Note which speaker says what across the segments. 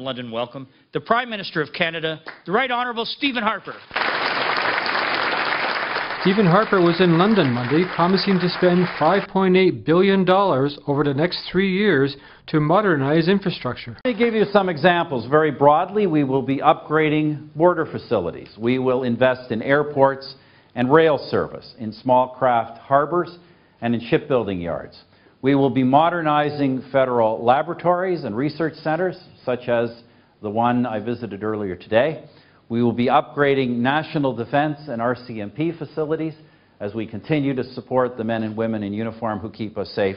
Speaker 1: London welcome the Prime Minister of Canada, the Right Honourable Stephen Harper.
Speaker 2: Stephen Harper was in London Monday promising to spend $5.8 billion over the next 3 years to modernize infrastructure.
Speaker 3: Let me give you some examples. Very broadly, we will be upgrading border facilities. We will invest in airports and rail service, in small craft harbors, and in shipbuilding yards. We will be modernizing federal laboratories and research centers, such as the one I visited earlier today. We will be upgrading national defense and RCMP facilities as we continue to support the men and women in uniform who keep us safe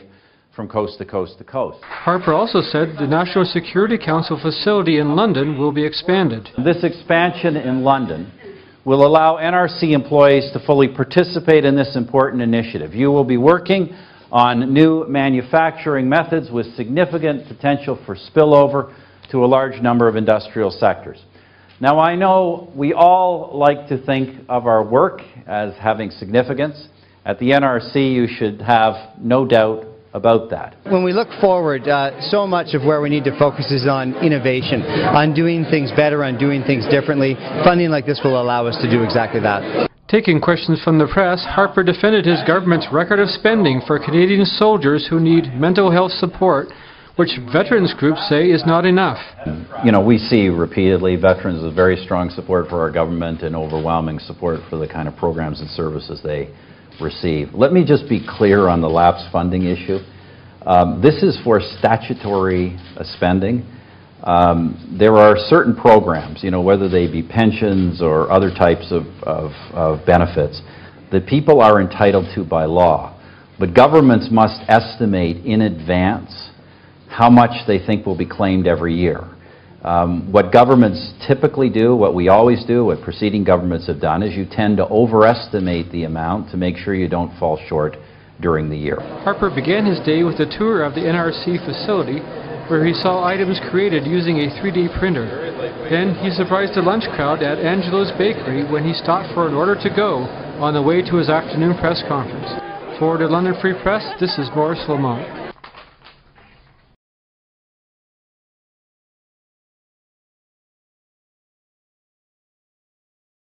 Speaker 3: from coast to coast to coast.
Speaker 2: Harper also said the National Security Council facility in London will be expanded.
Speaker 3: This expansion in London will allow NRC employees to fully participate in this important initiative. You will be working on new manufacturing methods with significant potential for spillover to a large number of industrial sectors. Now, I know we all like to think of our work as having significance. At the NRC, you should have no doubt about that.
Speaker 4: When we look forward, so much of where we need to focus is on innovation, on doing things better, on doing things differently. Funding like this will allow us to do exactly that.
Speaker 2: Taking questions from the press, Harper defended his government's record of spending for Canadian soldiers who need mental health support, which veterans groups say is not enough.
Speaker 3: You know, we see repeatedly veterans with very strong support for our government and overwhelming support for the kind of programs and services they receive. Let me just be clear on the lapse funding issue. This is for statutory spending. There are certain programs, you know, whether they be pensions or other types of benefits, that people are entitled to by law. But governments must estimate in advance how much they think will be claimed every year. What governments typically do, what we always do, what preceding governments have done, is you tend to overestimate the amount to make sure you don't fall short during the year.
Speaker 2: Harper began his day with a tour of the NRC facility, where he saw items created using a 3D printer. Then he surprised the lunch crowd at Angelo's Bakery when he stopped for an order to go on the way to his afternoon press conference. For the London Free Press, this is Maurice Lamont.